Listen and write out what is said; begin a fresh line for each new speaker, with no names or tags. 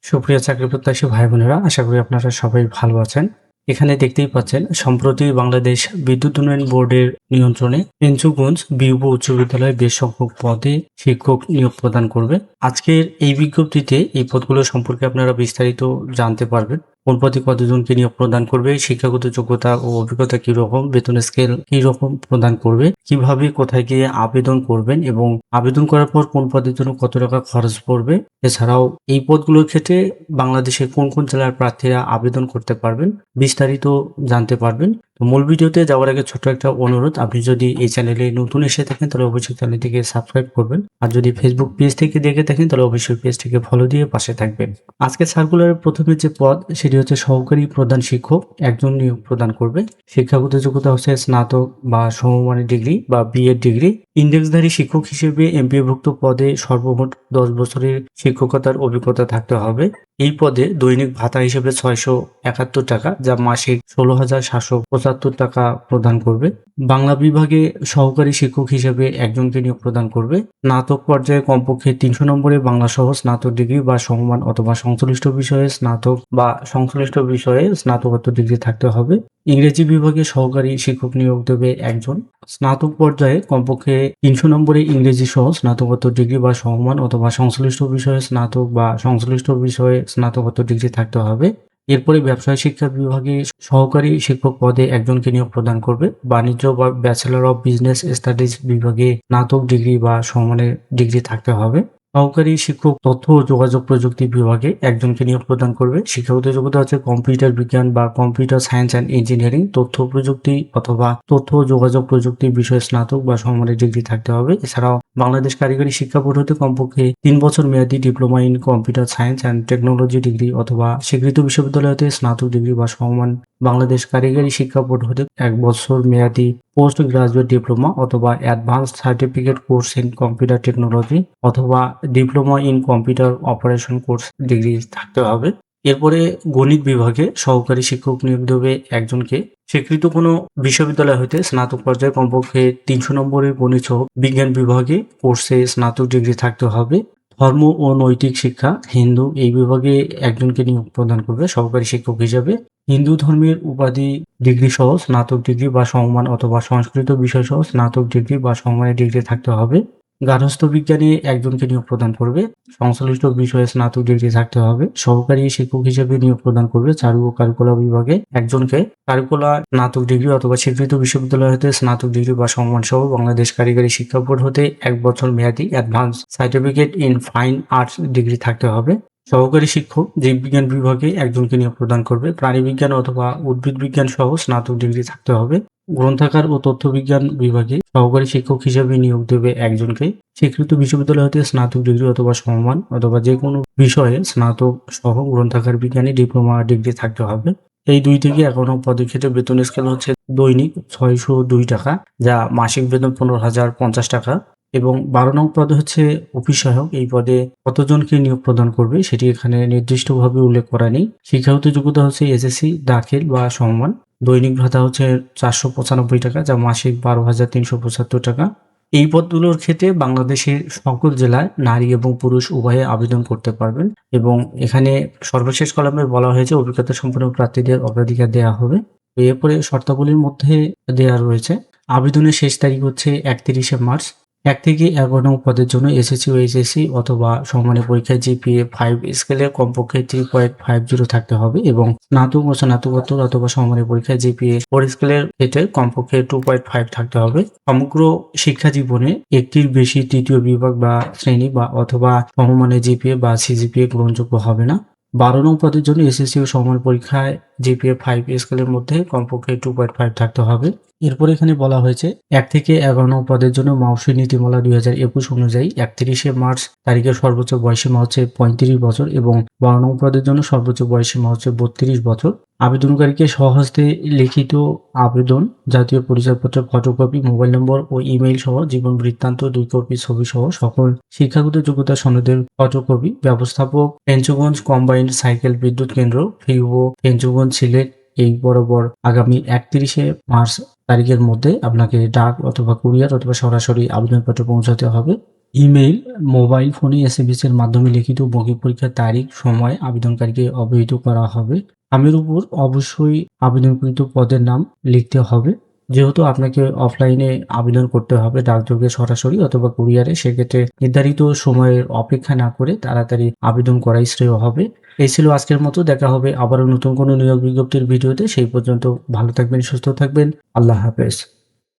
সুপ্রিয় চাকরি প্রত্যাশী ভাই বোনেরা, আশা করি আপনারা সবাই ভালো আছেন। এখানে দেখতেই পাচ্ছেন সম্প্রতি বাংলাদেশ বিদ্যুৎ উন্নয়ন বোর্ডের নিয়ন্ত্রণে পেঞ্চুগঞ্জ বিউব উচ্চ বিদ্যালয়ে বেশ সংখ্যক পদে শিক্ষক নিয়োগ প্রদান করবে। আজকের এই বিজ্ঞপ্তিতে এই পদগুলো সম্পর্কে আপনারা বিস্তারিত জানতে পারবেন। কোন পদে কতজনকে নিয়োগ প্রদান করবে, শিক্ষাগত যোগ্যতা ও অভিজ্ঞতা কিরকম, বেতন স্কেল কিরকম প্রদান করবে, কিভাবে কোথায় গিয়ে আবেদন করবেন এবং আবেদন করার পর কোন পদের জন্য কত টাকা খরচ পড়বে। এছাড়াও এই পদগুলোর ক্ষেত্রে বাংলাদেশের কোন কোন জেলার প্রার্থীরা আবেদন করতে পারবেন বিস্তারিত জানতে পারবেন। তো মূল ভিডিওতে যাওয়ার আগে ছোট্ট একটা অনুরোধ, আপনি যদি এই চ্যানেলে নতুন এসে থাকেন তাহলে অবশ্যই চ্যানেলটিকে সাবস্ক্রাইব করবেন, আর যদি ফেসবুক পেজ থেকে দেখে থাকেন তাহলে অবশ্যই পেজটিকে ফলো দিয়ে পাশে থাকবেন। আজকে সার্কুলারের প্রথমে যে পদ সেটি হচ্ছে সহকারী প্রধান শিক্ষক, একজন নিয়োগ প্রদান করবে। শিক্ষাগত যোগ্যতা হচ্ছে স্নাতক বা সমমানের ডিগ্রি বা বিএড ডিগ্রি। ইন্ডেক্সধারী শিক্ষক হিসেবে এমপিএভুক্ত পদে সর্বমোট 10 বছরের শিক্ষকতার অভিজ্ঞতা থাকতে হবে। এই পদে দৈনিক ভাতা হিসেবে 671 টাকা, যা মাসিক 16,775 টাকা প্রদান করবে। বাংলা বিভাগে সহকারী শিক্ষক হিসেবে একজনকে নিয়োগ প্রদান করবে। স্নাতক পর্যায়ে কমপক্ষে 300 নম্বরে বাংলা সহ স্নাতক ডিগ্রি বা সমমান অথবা সংশ্লিষ্ট বিষয়ে স্নাতক বা সংশ্লিষ্ট বিষয়ে স্নাতকোত্তর ডিগ্রি থাকতে হবে। ইংরেজি বিভাগে সহকারী শিক্ষক নিয়োগ দেবে একজন। স্নাতক পর্যায়ে কমপক্ষে 300 নম্বরে ইংরেজি সহ স্নাতকোত্তর ডিগ্রি বা সমমান অথবা সংশ্লিষ্ট বিষয়ে স্নাতক বা সংশ্লিষ্ট বিষয়ে স্নাতকোত্তর ডিগ্রি থাকতে হবে। এরপরে ব্যবসায় শিক্ষা বিভাগে সহকারী শিক্ষক পদে একজনকে নিয়োগ প্রদান করবে। বাণিজ্য বা ব্যাচেলর অফ বিজনেস স্টাডিজ বিভাগে স্নাতক ডিগ্রি বা সমমানের ডিগ্রি থাকতে হবে। সহকারী শিক্ষক তথ্য ও যোগাযোগ প্রযুক্তি বিভাগে একজনকে নিয়োগ প্রদান করবে। শিক্ষাগত যোগ্যতা হচ্ছে কম্পিউটার বিজ্ঞান বা কম্পিউটার সায়েন্স অ্যান্ড ইঞ্জিনিয়ারিং, তথ্য প্রযুক্তি অথবা তথ্য ও যোগাযোগ প্রযুক্তি বিষয়ে স্নাতক বা সমমানের ডিগ্রি থাকতে হবে। এছাড়াও বাংলাদেশ কারিগরি শিক্ষা বোর্ড হতে কমপক্ষে 3 বছর মেয়াদী diploma in computer science and technology degree অথবা স্বীকৃত বিশ্ববিদ্যালয় হতে স্নাতক ডিগ্রি বা সমমান। বাংলাদেশ কারিগরি শিক্ষা বোর্ড হতে 1 বছর মেয়াদী পোস্ট গ্রাজুয়েট ডিপ্লোমা অথবা advanced certificate course in computer technology অথবা diploma in computer operation course degree থাকতে হবে। এরপরে গণিত বিভাগে সহকারী শিক্ষক নিয়োগ দেবে একজনকে। স্বীকৃত কোনো বিশ্ববিদ্যালয় হতে স্নাতক পর্যায়ে কমপক্ষে 300 নম্বরের গণিত সহ বিজ্ঞান বিভাগে কোর্সে স্নাতক ডিগ্রি থাকতে হবে। ধর্ম ও নৈতিক শিক্ষা হিন্দু এই বিভাগে একজনকে নিয়োগ প্রদান করবে সহকারী শিক্ষক হিসেবে। হিন্দু ধর্মের উপাধি ডিগ্রি সহ স্নাতক ডিগ্রি বা সমমান অথবা সংস্কৃত বিষয় সহ স্নাতক ডিগ্রি বা সমমানের ডিগ্রি থাকতে হবে। গার্হস্থ্য বিজ্ঞানে একজনকে নিয়োগ প্রদান করবে। সংশ্লিষ্ট বিষয়ে স্নাতক ডিগ্রি থাকতে হবে। সহকারী শিক্ষক হিসেবে নিয়োগ প্রদান করবে চারু ও কারিকুলার বিভাগে একজনকে। কারিকুলার স্নাতক ডিগ্রি অথবা স্বীকৃত বিশ্ববিদ্যালয় হতে স্নাতক ডিগ্রি বা সমমান সহ বাংলাদেশ কারিগরি শিক্ষা বোর্ড হতে 1 বছর মেয়াদী advance certificate in fine arts degree থাকতে হবে। সহকারী শিক্ষক জীববিজ্ঞান বিভাগে একজনকে নিয়োগ প্রদান করবে। প্রাণীবিজ্ঞান অথবা উদ্ভিদ বিজ্ঞান সহ স্নাতক ডিগ্রি থাকতে হবে। গ্রন্থাগার ও তথ্য বিজ্ঞান বিভাগে সহকারী শিক্ষক হিসেবে নিয়োগ দেবে একজনকে। স্বীকৃত বিশ্ববিদ্যালয় হতে স্নাতক ডিগ্রি অথবা সমমান অথবা যে কোনো বিষয়ে স্নাতক সহ গ্রন্থাগার বিজ্ঞানী ডিপ্লোমা ডিগ্রি থাকতে হবে। এই 2 থেকে 11 নং পদের ক্ষেত্রে বেতন স্কেল হচ্ছে দৈনিক 602 টাকা, যা মাসিক বেতন 15,050 টাকা। এবং 12 নং পদে হচ্ছে অফিস সহায়ক। এই পদে কতজনকে নিয়োগ প্রদান করবে সেটি এখানে নির্দিষ্টভাবে উল্লেখ করা নেই। শিক্ষাগত যোগ্যতা হচ্ছে এসএসসি দাখিল বা সমমান। দৈনিক ভাতা হচ্ছে 495 টাকা, যা মাসিক 12,375 টাকা। এই পদগুলোর ক্ষেত্রে বাংলাদেশের সকল জেলায় নারী এবং পুরুষ উভয়ে আবেদন করতে পারবেন এবং এখানে সর্বশেষ কলামে বলা হয়েছে অভিজ্ঞতা সম্পন্ন প্রার্থীদের অগ্রাধিকার দেওয়া হবে। এরপরে শর্তাবলীর মধ্যে দেওয়া রয়েছে আবেদনের শেষ তারিখ হচ্ছে 31শে মার্চ। 1 থেকে 11 নং পদের জন্য এসএসসি ও এইচএসসি অথবা সমমানের পরীক্ষায় জিপিএ 5 স্কেলে কমপক্ষে 3.50 থাকতে হবে এবং স্নাতক ও স্নাতকোত্তর অথবা সমমানের পরীক্ষায় জিপিএ 4 স্কেলের ক্ষেত্রে কমপক্ষে 2.5 থাকতে হবে। সমগ্র শিক্ষা জীবনে একটির বেশি তৃতীয় বিভাগ বা শ্রেণী বা অথবা সমমানের জিপিএ বা সিজিপিএ গ্রহণযোগ্য হবে না। 12 নং পদের জন্য এসএসসি ও সমমান পরীক্ষায় জিপিএ 5 স্কেলের মধ্যে কমপক্ষে 2.5 থাকতে হবে। এরপর এখানে বলা হয়েছে 1 থেকে 11 নং পদের জন্য মাওসী নীতিমালা 2021 অনুযায়ী 31শে মার্চ তারিখের সর্বোচ্চ বয়সীমা হচ্ছে 35 বছর এবং 12 নং পদের জন্য সর্বোচ্চ বয়সীমা হচ্ছে 32 বছর। আবেদনকারীকে স্বহস্তে লিখিত আবেদন, জাতীয় পরিচয়পত্রের ফটোকপি, মোবাইল নম্বর ও ইমেইল সহ জীবন বৃত্তান্ত 2 কপি ছবি সহ সকল শিক্ষাগত যোগ্যতা সনদের ফটোকপি ব্যবস্থাপক পেঞ্চুগঞ্জ কম্বাইন্ড সাইকেল বিদ্যুৎ কেন্দ্র ফিউবো পেঞ্চুগঞ্জ সিলেট এই বরাবর আগামী 31শে মার্চ তারিখের মধ্যে আপনাকে ডাক অথবা কুরিয়ার অথবা সরাসরি আবেদনপত্র পৌঁছাতে হবে। ইমেইল, মোবাইল ফোনে এসএমএস এর মাধ্যমে লিখিত মৌখিক পরীক্ষার তারিখ, সময় আবেদনকারীকে অবহিত করা হবে। নামের উপর অবশ্যই আবেদনকৃত পদের নাম লিখতে হবে। যেহেতু আপনাকে অফলাইনে আবেদন করতে হবে ডাকযোগে সরাসরি অথবা কুরিয়ারে, সেক্ষেত্রে নির্ধারিত সময়ের অপেক্ষা না করে তাড়াতাড়ি আবেদন করাই শ্রেয় হবে। এই ছিল আজকের মতো। দেখা হবে আবারও নতুন কোনো নিয়োগ বিজ্ঞপ্তির ভিডিওতে। সেই পর্যন্ত ভালো থাকবেন, সুস্থ থাকবেন। আল্লাহ হাফেজ।